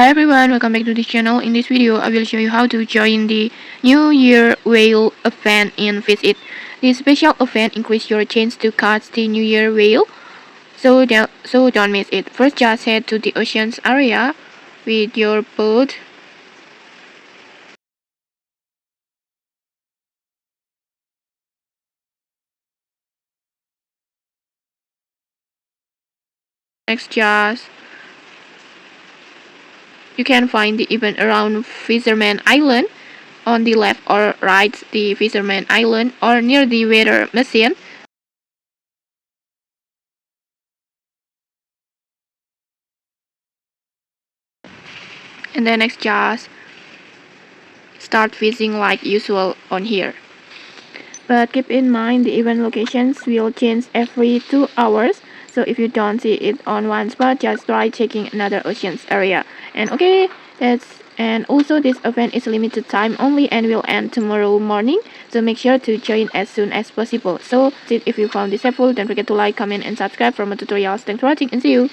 Hi everyone, welcome back to this channel. In this video, I will show you how to join the New Year Whale event in Visit. This special event increases your chance to catch the New Year whale, so don't miss it. First, just head to the oceans area with your boat. Next, just you can find the event around Fisherman Island. On the left or right, the Fisherman Island, or near the weather machine. And then next, just start fishing like usual on here. But keep in mind the event locations will change every 2 hours. So if you don't see it on one spot, just try checking another oceans area. And okay, and also this event is limited time only and will end tomorrow morning. So make sure to join as soon as possible. So if you found this helpful, don't forget to like, comment and subscribe for more tutorials. Thanks for watching and see you.